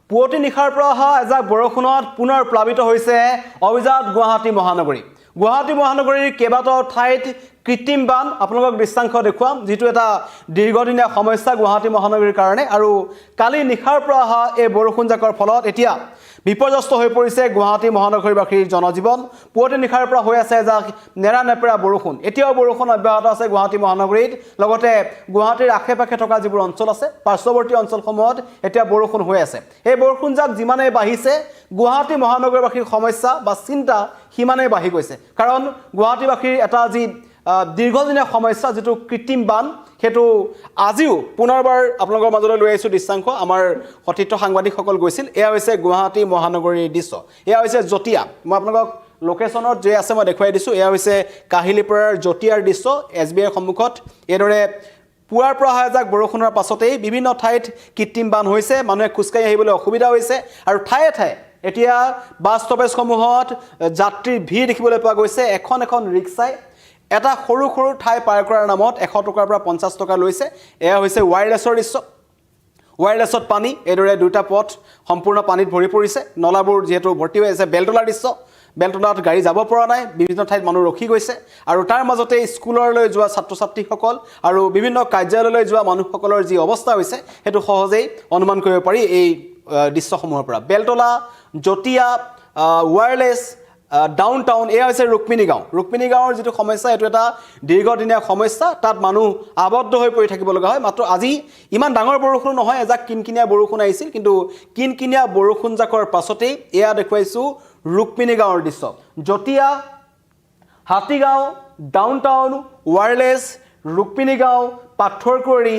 পুৱতি নিশাৰ পৰা অহা এজাক বৰষুণত পুনৰ প্লাবিত হৈছে অভিজাত গুৱাহাটী মহানগৰী। গুৱাহাটী মহানগৰীৰ কেইবাটাও ঠাইত কৃত্ৰিম বান আপোনালোকক দৃশ্যাংশ দেখুৱাম, যিটো এটা দীৰ্ঘদিনীয়া সমস্যা গুৱাহাটী মহানগৰীৰ কাৰণে। আৰু কালি নিশাৰ পৰা অহা এই বৰষুণজাকৰ ফলত এতিয়া বিপৰ্যস্ত হৈ পৰিছে গুৱাহাটী মহানগৰীবাসীৰ জনজীৱন। পুৱতি নিশাৰ পৰা হৈ আছে এজাক নেৰানেপেৰা বৰষুণ। এতিয়াও বৰষুণ অব্যাহত আছে গুৱাহাটী মহানগৰীত। লগতে গুৱাহাটীৰ আশে পাশে থকা যিবোৰ অঞ্চল আছে, পাৰ্শ্বৱৰ্তী অঞ্চলসমূহত এতিয়া বৰষুণ হৈ আছে। এই বৰষুণজাক যিমানেই বাঢ়িছে, গুৱাহাটী মহানগৰীবাসীৰ সমস্যা বা চিন্তা সিমানেই বাঢ়ি গৈছে। কাৰণ গুৱাহাটীবাসীৰ এটা যি দীৰ্ঘদিনীয়া সমস্যা, যিটো কৃত্ৰিম বান, সেইটো আজিও পুনৰবাৰ আপোনালোকৰ মাজলৈ লৈ আহিছোঁ দৃশ্যাংশ। আমাৰ সতীৰ্থ সাংবাদিকসকল গৈছিল। এয়া হৈছে গুৱাহাটী মহানগৰীৰ দৃশ্য। এয়া হৈছে জটিয়া। মই আপোনালোকক লোকেশ্যনত যে আছে মই দেখুৱাই দিছোঁ। এয়া হৈছে কাহিলীপাৰাৰ জটিয়াৰ দৃশ্য। SBI সন্মুখত এইদৰে পুৱাৰ পৰা অহা এজাক বৰষুণৰ পাছতেই বিভিন্ন ঠাইত কৃত্ৰিম বান হৈছে। মানুহে খোজকাঢ়ি আহিবলৈ অসুবিধা হৈছে আৰু ঠায়ে ঠায়ে এতিয়া বাছ ষ্টপেজসমূহত যাত্ৰীৰ ভিৰ দেখিবলৈ পোৱা গৈছে। এখন এখন ৰিক্সাই এটা সৰু সৰু ঠাই পাৰ কৰাৰ নামত 100 টকাৰ পৰা 50 টকা লৈছে। এয়া হৈছে ৱায়াৰলেছৰ দৃশ্য। ৱায়াৰলেছত পানী, এইদৰে দুটা পথ সম্পূৰ্ণ পানীত ভৰি পৰিছে। নলাবোৰ যিহেতু ভৰ্তি হৈ আছে। বেলতলাৰ দৃশ্য, বেলতলাত গাড়ী যাব পৰা নাই, বিভিন্ন ঠাইত মানুহ ৰখি গৈছে। আৰু তাৰ মাজতে স্কুললৈ যোৱা ছাত্ৰ ছাত্ৰীসকল আৰু বিভিন্ন কাৰ্যালয়লৈ যোৱা মানুহসকলৰ যি অৱস্থা হৈছে, সেইটো সহজেই অনুমান কৰিব পাৰি এই দৃশ্যসমূহৰ পৰা। Beltola, Jatia, wireless, down town, এয়া হৈছে ৰুক্মিণী গাঁও। ৰুক্মিণী গাঁৱৰ যিটো সমস্যা, এইটো এটা দীৰ্ঘদিনীয়া সমস্যা। তাত মানুহ আবদ্ধ হৈ পৰি থাকিব লগা হয়। মাত্ৰ আজি ইমান ডাঙৰ বৰষুণ নহয়, এজাক কিনকিনীয়া বৰষুণ আহিছিল। কিন্তু কিনকিনীয়া বৰষুণজাকৰ পাছতেই এয়া দেখুৱাইছোঁ ৰুক্মিণী গাঁৱৰ দৃশ্য। Jatia, Hatigaon, downtown, wireless, Rukmini Gaon, Patharkuwari,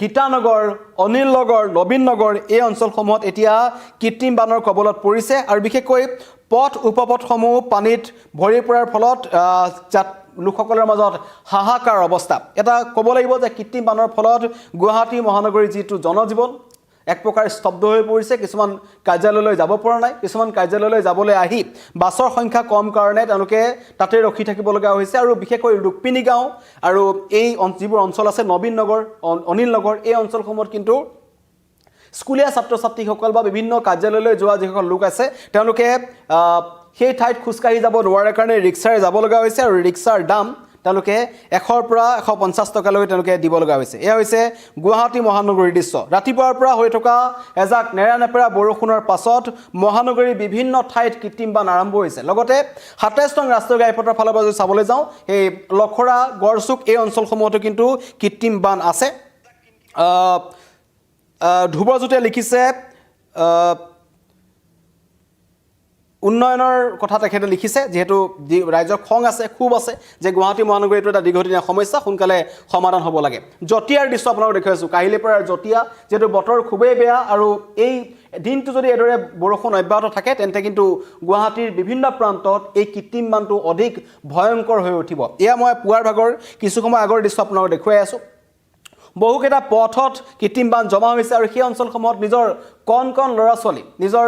Geetanagar, Anil নগৰ, নবীন নগৰ, এই অঞ্চলসমূহত এতিয়া কৃত্ৰিম বানৰ কবলত পৰিছে। আৰু বিশেষকৈ পথ উপপথসমূহ পানীত ভৰি পৰাৰ ফলত লোকসকলৰ মাজত হাহাকাৰ অৱস্থা। এটা ক'ব লাগিব যে কৃত্ৰিম বানৰ ফলত গুৱাহাটী মহানগৰীৰ যিটো জনজীৱন এক প্ৰকাৰ স্তব্ধ হৈ পৰিছে। কিছুমান কাৰ্যালয়লৈ যাব পৰা নাই। কিছুমান কাৰ্যালয়লৈ যাবলৈ আহি বাছৰ সংখ্যা কম কাৰণে তেওঁলোকে তাতে ৰখি থাকিব লগা হৈছে। আৰু বিশেষকৈ ৰুক্মিণী গাঁও আৰু এই যিবোৰ অঞ্চল আছে, নবীন নগৰ, অনিল নগৰ, এই অঞ্চলসমূহত কিন্তু স্কুলীয়া ছাত্ৰ ছাত্ৰীসকল বা বিভিন্ন কাৰ্যালয়লৈ যোৱা যিসকল লোক আছে, তেওঁলোকে সেই ঠাইত খোজকাঢ়ি যাব নোৱাৰে কাৰণে ৰিক্সাৰে যাব লগা হৈছে। আৰু ৰিক্সাৰ দাম তেওঁলোকে 100 পৰা 150 টকালৈ তেওঁলোকে দিব লগা হৈছে। এয়া হৈছে গুৱাহাটী মহানগৰীৰ দৃশ্য। ৰাতিপুৱাৰ পৰা হৈ থকা এজাক নেৰানেপেৰা বৰষুণৰ পাছত মহানগৰীৰ বিভিন্ন ঠাইত কৃত্ৰিম বান আৰম্ভ হৈছে। লগতে 27 নং ৰাষ্ট্ৰীয় ঘাইপথৰ ফালৰ পৰা যদি চাবলৈ যাওঁ, এই লখৰা, গড়চুক, এই অঞ্চলসমূহতো কিন্তু কৃত্ৰিম বান আছে। ধ্ৰুৱজ্যোতিয়ে লিখিছে উন্নয়নৰ কথা তেখেতে লিখিছে, যিহেতু ৰাইজৰ খং আছে, ক্ষোভ আছে যে গুৱাহাটী মহানগৰীটো এটা দীৰ্ঘদিনীয়া সমস্যা, সোনকালে সমাধান হ'ব লাগে। জটিয়াৰ দৃশ্য আপোনালোকক দেখুৱাইছোঁ। কাহিলীপাৰাৰ জটিয়া, যিহেতু বতৰ খুবেই বেয়া আৰু এই দিনটো যদি এইদৰে বৰষুণ অব্যাহত থাকে, তেন্তে কিন্তু গুৱাহাটীৰ বিভিন্ন প্ৰান্তত এই কৃত্ৰিম বানটো অধিক ভয়ংকৰ হৈ উঠিব। এয়া মই পুৱাৰ ভাগৰ কিছু সময় আগৰ দৃশ্য আপোনালোকক দেখুৱাই আছোঁ। বহুকেইটা পথত কৃত্ৰিম বান জমা হৈছে আৰু সেই অঞ্চলসমূহত নিজৰ কণ কণ ল'ৰা ছোৱালী, নিজৰ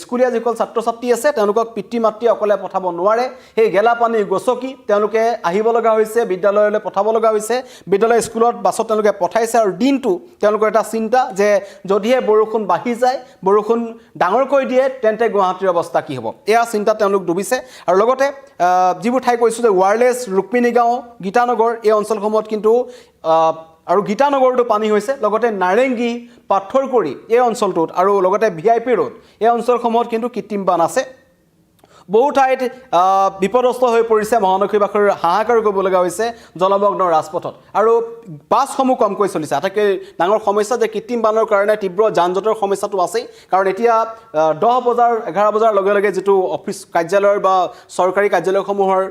স্কুলীয়া যিসকল ছাত্ৰ ছাত্ৰী আছে, তেওঁলোকক পিতৃ মাতৃয়ে অকলে পঠাব নোৱাৰে। সেই গেলা পানী গচকি তেওঁলোকে আহিব লগা হৈছে, বিদ্যালয়লৈ পঠাব লগা হৈছে। বিদ্যালয় স্কুলত বাছত তেওঁলোকে পঠাইছে। আৰু দিনটো তেওঁলোকৰ এটা চিন্তা যে যদিহে বৰষুণ বাঢ়ি যায়, বৰষুণ ডাঙৰকৈ দিয়ে, তেন্তে গুৱাহাটীৰ অৱস্থা কি হ'ব, এয়া চিন্তাত তেওঁলোক ডুবিছে। আৰু লগতে যিবোৰ ঠাই কৈছোঁ যে ৱায়াৰলেছ, ৰুক্মিণী গাঁও, গীতানগৰ, এই অঞ্চলসমূহত কিন্তু আৰু গীতানগৰতো পানী হৈছে। লগতে নাৰেংগী, পাথৰকুঁৱৰী, এই অঞ্চলটোত আৰু লগতে VIP ৰোড, এই অঞ্চলসমূহত কিন্তু কৃত্ৰিম বান আছে। বহু ঠাইত বিপদগ্ৰস্ত হৈ পৰিছে মহানগৰীবাসীৰ, হাহাকাৰ কৰিবলগা হৈছে জলমগ্ন ৰাজপথত। আৰু বাছসমূহ কমকৈ চলিছে। আটাইতকৈ ডাঙৰ সমস্যা যে কৃত্ৰিম বানৰ কাৰণে তীব্ৰ যান জঁটৰ সমস্যাটো আছেই। কাৰণ এতিয়া 10 বজাৰ 11 বজাৰ লগে লগে যিটো অফিচ কাৰ্যালয়ৰ বা চৰকাৰী কাৰ্যালয়সমূহৰ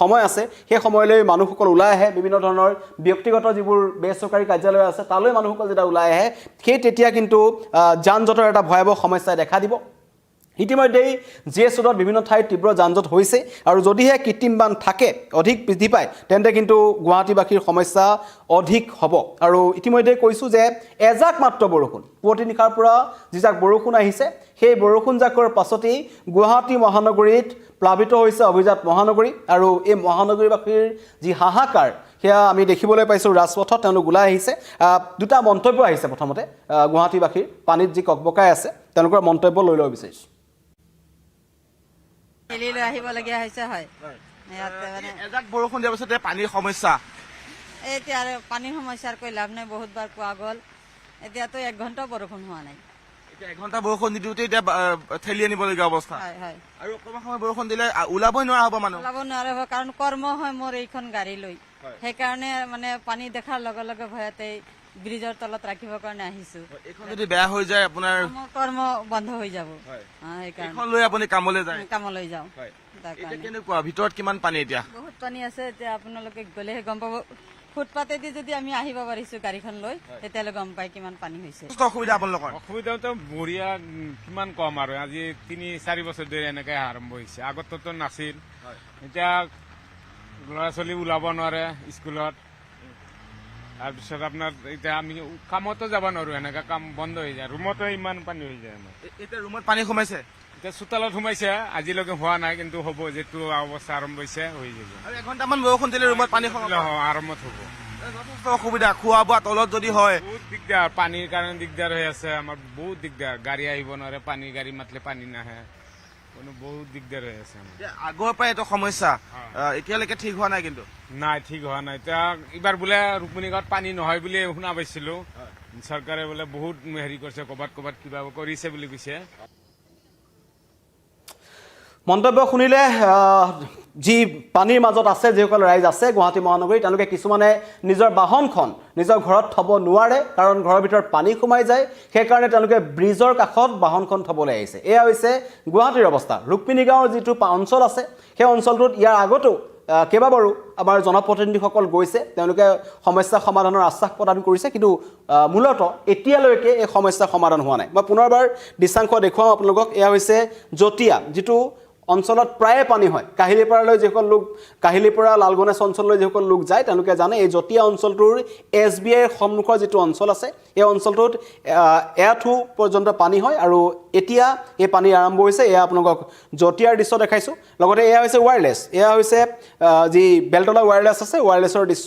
সময় আছে, সেই সময়লৈ মানুহসকল ওলাই আহে। বিভিন্ন ধৰণৰ ব্যক্তিগত যিবোৰ বেচৰকাৰী কাৰ্যালয় আছে, তালৈ মানুহসকল যেতিয়া ওলাই আহে, সেই তেতিয়া কিন্তু যান জঁটৰ এটা ভয়াৱহ সমস্যাই দেখা দিব। ইতিমধ্যেই GS ৰোডত বিভিন্ন ঠাইত তীব্ৰ যান জঁট হৈছে। আৰু যদিহে কৃত্ৰিম বান থাকে, অধিক বৃদ্ধি পায়, তেন্তে কিন্তু গুৱাহাটীবাসীৰ সমস্যা অধিক হ'ব। আৰু ইতিমধ্যে কৈছোঁ যে এজাক মাত্ৰ বৰষুণ, পুৱতি নিশাৰ পৰা যিজাক বৰষুণ আহিছে, সেই বৰষুণজাকৰ পাছতেই গুৱাহাটী মহানগৰীত প্লাবিত হৈছে অভিজাত মহানগৰী। আৰু এই মহানগৰীবাসীৰ যি হাহাকাৰ, সেয়া আমি দেখিবলৈ পাইছোঁ ৰাজপথত। তেওঁলোক ওলাই আহিছে। দুটা মন্তব্য আহিছে। প্ৰথমতে গুৱাহাটীবাসীৰ পানীত যি ককবকাই আছে, তেওঁলোকৰ মন্তব্য লৈ ল'ব বিচাৰিছোঁ। খেলিলৈ আহিবলগীয়া হৈছে হয় ইয়াতে মানে এজাক বৰষুণ দিয়াৰ পিছতে পানীৰ সমস্যা এতিয়া আৰু পানীৰ সমস্যাৰ কৈ লাভ নাই বহুতবাৰ কোৱা গ'ল এতিয়াতো 1 ঘণ্টাও বৰষুণ হোৱা নাই এতিয়া 1 ঘণ্টা বৰষুণ নিদিওঁতে এতিয়া ঠেলি আনিবলগীয়া অৱস্থা হয় হয় আৰু অকণমান সময় বৰষুণ দিলে ওলাবই নোৱাৰা হ'ব মানুহ ওলাব নোৱাৰিব কাৰণ কৰ্ম হয় মোৰ এইখন গাড়ী লৈ সেইকাৰণে মানে পানী দেখাৰ লগে লগে ভয়তে ব্ৰিজৰ তলত ৰাখিবৰ কাৰণে আহিছো এইখন যদি বেয়া হৈ যায় আপোনাৰ মোৰ কৰ্ম বন্ধ হৈ যাব সেইকাৰণে এইখন লৈ আপুনি কামলৈ যায় কামলৈ যাওঁ তাৰ এতিয়া কাৰণে কেনেকুৱা ভিতৰত কিমান পানী এতিয়া বহুত পানী আছে এতিয়া আপোনালোকে গ'লেহে গম পাব ফুটপাতেদি যদি আমি আহিব পাৰিছো গাড়ীখন লৈ তেতিয়ালৈ গম পাই কিমান পানী হৈছে অসুবিধা আপোনালোকৰ অসুবিধাটো বঢ়িয়া কিমান কম আৰু আজি 3-4 বছৰ ধৰি এনেকৈ আৰম্ভ হৈছে আগততো নাছিল এতিয়া ল'ৰা ছোৱালী ওলাব নোৱাৰে স্কুলত তাৰপিছত আপোনাৰ এতিয়া আমি কামতো যাব নোৱাৰো এনেকা কাম বন্ধ হৈ যায় ৰুমতো ইমান পানী হৈ যায় আমাৰ এতিয়া ৰুমত পানী সোমাইছে এতিয়া চোতালত সোমাইছে আজিলৈকে হোৱা নাই কিন্তু হ'ব যিটো অৱস্থা আৰম্ভ হৈছে হৈ যাব আৰু 1 ঘণ্টামান বৰষুণ দিলে ৰুমত পানী সোমাব আৰম্ভত হ'ব যথেষ্ট অসুবিধা খোৱা বোৱা তলত যদি হয় বহুত দিগদাৰ পানীৰ কাৰণে দিগদাৰ হৈ আছে আমাৰ বহুত দিগদাৰ গাড়ী আহিব নোৱাৰে পানী গাড়ী মাতিলে পানী নাহে কোনো বহুত দিগদাৰ হৈ আছে আমাৰ এতিয়া আগৰ পৰাই এইটো সমস্যা এতিয়ালৈকে ঠিক হোৱা নাই কিন্তু নাই ঠিক হোৱা নাই এতিয়া এইবাৰ বোলে ৰুক্মিণীগাঁৱত পানী নহয় বুলি শুনা পাইছিলো চৰকাৰে বোলে বহুত হেৰি কৰিছে ক'ৰবাত কিবা কৰিছে বুলি কৈছে মন্তব্য শুনিলে যি পানীৰ মাজত আছে যিসকল ৰাইজ আছে গুৱাহাটী মহানগৰী তেওঁলোকে কিছুমানে নিজৰ বাহনখন নিজৰ ঘৰত থ'ব নোৱাৰে কাৰণ ঘৰৰ ভিতৰত পানী সোমাই যায় সেইকাৰণে তেওঁলোকে ব্ৰিজৰ কাষত বাহনখন থ'বলৈ আহিছে এয়া হৈছে গুৱাহাটীৰ অৱস্থা ৰুক্মিণী গাঁৱৰ যিটো অঞ্চল আছে সেই অঞ্চলটোত ইয়াৰ আগতো কেইবাবাৰো আমাৰ জনপ্ৰতিনিধিসকল গৈছে তেওঁলোকে সমস্যা সমাধানৰ আশ্বাস প্ৰদান কৰিছে কিন্তু মূলত এতিয়ালৈকে এই সমস্যা সমাধান হোৱা নাই মই পুনৰবাৰ দৃশ্যাংশ দেখুৱাওঁ আপোনালোকক এয়া হৈছে জতিয়া যিটো অঞ্চলত প্ৰায়ে পানী হয় কাহিলীপাৰালৈ যিসকল লোক কাহিলীপাৰা লালগণেশ অঞ্চললৈ যিসকল লোক যায় তেওঁলোকে জানে এই জতিয়া অঞ্চলটোৰ SBIৰ সন্মুখৰ যিটো অঞ্চল আছে এই অঞ্চলটোত এথু পৰ্যন্ত পানী হয় আৰু এতিয়া এই পানী আৰম্ভ হৈছে এয়া আপোনালোকক জতিয়াৰ দৃশ্য দেখাইছোঁ লগতে এয়া হৈছে ৱায়াৰলেছ এয়া হৈছে যি বেলতলা ৱায়াৰলেছ আছে ৱায়াৰলেছৰ দৃশ্য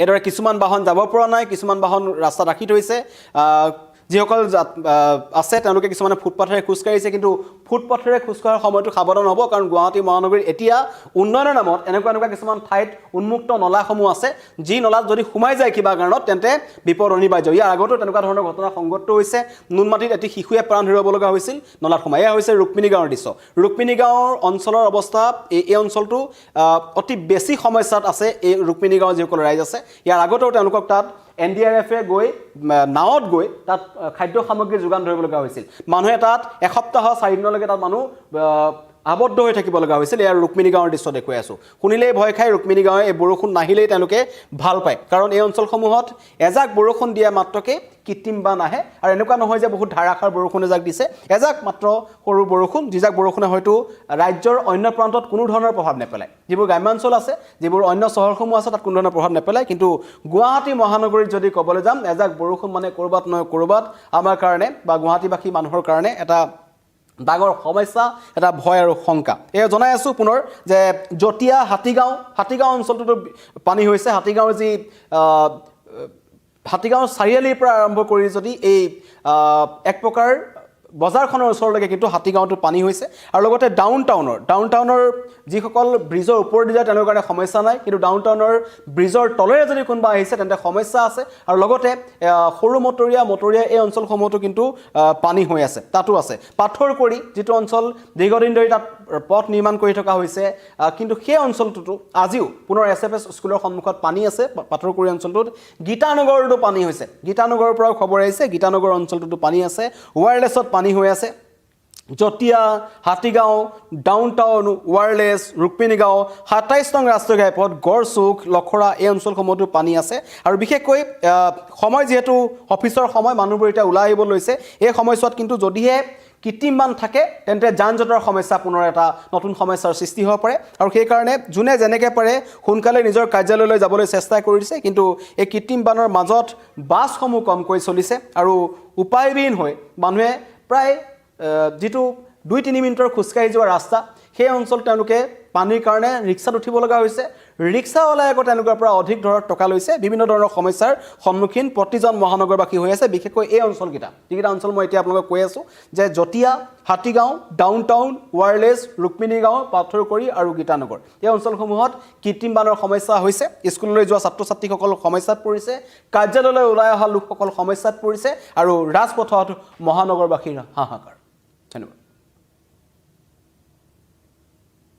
এইদৰে কিছুমান বাহন যাব পৰা নাই কিছুমান বাহন ৰাস্তাত ৰাখি থৈছে যিসকল আছে তেওঁলোকে কিছুমানে ফুটপাথেৰে খোজকাঢ়িছে কিন্তু ফুটপাথেৰে খোজকঢ়াৰ সময়টো সাৱধান হ'ব কাৰণ গুৱাহাটী মহানগৰীত এতিয়া উন্নয়নৰ নামত এনেকুৱা কিছুমান ঠাইত উন্মুক্ত নলাসমূহ আছে যি নলাত যদি সোমাই যায় কিবা কাৰণত তেন্তে বিপদ অনিবাৰ্য ইয়াৰ আগতো তেনেকুৱা ধৰণৰ ঘটনা সংঘটিত হৈছে নুনমাটিত এটি শিশুৱে প্ৰাণ হেৰুৱাব লগা হৈছিল নলাত সোমাই এয়া হৈছে ৰুক্মিণী গাঁৱৰ দৃশ্য ৰুক্মিণী গাঁৱৰ অঞ্চলৰ অৱস্থা এই অঞ্চলটো অতি বেছি সমস্যাত আছে এই ৰুক্মিণী গাঁৱৰ যিসকল ৰাইজ আছে ইয়াৰ আগতেও তেওঁলোকক তাত NDRFে গৈ নাৱত গৈ তাত খাদ্য সামগ্ৰী যোগান ধৰিব লগা হৈছিল মানুহে তাত এসপ্তাহ 4 দিনলৈকে তাত মানুহ আবদ্ধ হৈ থাকিব লগা হৈছিল ইয়াৰ ৰুক্মিণী গাঁৱৰ দৃশ্য দেখুৱাই আছোঁ শুনিলেই ভয় খাই ৰুক্মিণী গাঁৱে এই বৰষুণ নাহিলেই তেওঁলোকে ভাল পায় কাৰণ এই অঞ্চলসমূহত এজাক বৰষুণ দিয়া মাত্ৰকে কৃত্ৰিম বান আহে আৰু এনেকুৱা নহয় যে বহুত ধাৰাসাৰ বৰষুণ এজাক দিছে এজাক মাত্ৰ সৰু বৰষুণ যিজাক বৰষুণে হয়তো ৰাজ্যৰ অন্য প্ৰান্তত কোনো ধৰণৰ প্ৰভাৱ নেপেলায় যিবোৰ গ্ৰাম্যাঞ্চল আছে যিবোৰ অন্য চহৰসমূহ আছে তাত কোনো ধৰণৰ প্ৰভাৱ নেপেলায় কিন্তু গুৱাহাটী মহানগৰীত যদি ক'বলৈ যাম এজাক বৰষুণ মানে ক'ৰবাত নহয় ক'ৰবাত আমাৰ কাৰণে বা গুৱাহাটীবাসী মানুহৰ কাৰণে এটা ডাঙৰ সমস্যা এটা ভয় আৰু শংকা এয়া জনাই আছোঁ পুনৰ যে জতিয়া হাতীগাঁও অঞ্চলটোতো পানী হৈছে হাতীগাঁৱৰ যি হাতীগাঁও চাৰিআলিৰ পৰা আৰম্ভ কৰি যদি এই এক প্ৰকাৰ বজাৰখনৰ ওচৰলৈকে কিন্তু হাতীগাঁৱতো পানী হৈছে আৰু লগতে ডাউন টাউনৰ যিসকল ব্ৰিজৰ ওপৰেদি যায় তেওঁলোকৰ কাৰণে সমস্যা নাই কিন্তু ডাউন টাউনৰ ব্ৰিজৰ তলেৰে যদি কোনোবা আহিছে তেন্তে সমস্যা আছে আৰু লগতে সৰু মটৰীয়া এই অঞ্চলসমূহতো কিন্তু পানী হৈ আছে তাতো আছে পাথৰকুৰি যিটো অঞ্চল দীৰ্ঘদিন ধৰি তাত পথ নিৰ্মাণ কৰি থকা হৈছে কিন্তু সেই অঞ্চলটোতো আজিও পুনৰ SFS স্কুলৰ সন্মুখত পানী আছে পাথৰকুৰি অঞ্চলটোত গীতানগৰতো পানী হৈছে গীতানগৰৰ পৰাও খবৰ আহিছে গীতানগৰ অঞ্চলটোতো পানী আছে ৱায়াৰলেছত পানী হৈ আছে Jatia Hatigaon downtown wireless Rukmini Gaon 27 নং ৰাষ্ট্ৰীয় ঘাইপথ গড়চুক লখৰা এই অঞ্চলসমূহতো পানী আছে আৰু বিশেষকৈ সময় যিহেতু অফিচৰ সময় মানুহবোৰ এতিয়া ওলাই আহিব লৈছে এই সময়ছোৱাত কিন্তু যদিহে কৃত্ৰিম বান থাকে তেন্তে যান জঁটৰ সমস্যা পুনৰ এটা নতুন সমস্যাৰ সৃষ্টি হ'ব পাৰে আৰু সেইকাৰণে যোনে যেনেকৈ পাৰে সোনকালে নিজৰ কাৰ্যালয়লৈ যাবলৈ চেষ্টা কৰিছে কিন্তু এই কৃত্ৰিম বানৰ মাজত বাছসমূহ কমকৈ চলিছে আৰু উপায়বিহীন হৈ মানুহে প্ৰায় যিটো 2-3 মিনিটৰ খোজকাঢ়ি যোৱা ৰাস্তা সেই অঞ্চল তেওঁলোকে পানীৰ কাৰণে ৰিক্সাত উঠিব লগা হৈছে ৰিক্সাৱালাই আকৌ তেওঁলোকৰ পৰা অধিক দৰত টকা লৈছে বিভিন্ন ধৰণৰ সমস্যাৰ সন্মুখীন প্ৰতিজন মহানগৰবাসী হৈ আছে বিশেষকৈ এই অঞ্চলকেইটা যিকেইটা অঞ্চল মই এতিয়া আপোনালোকক কৈ আছোঁ যে Jatia Hatigaon downtown wireless Rukmini Gaon Patharkuwari আৰু গীতানগৰ এই অঞ্চলসমূহত কৃত্ৰিম বানৰ সমস্যা হৈছে স্কুললৈ যোৱা ছাত্ৰ ছাত্ৰীসকল সমস্যাত পৰিছে কাৰ্যালয়লৈ ওলাই অহা লোকসকল সমস্যাত পৰিছে আৰু ৰাজপথত মহানগৰবাসীৰ হাহাকাৰ ধন্যবাদ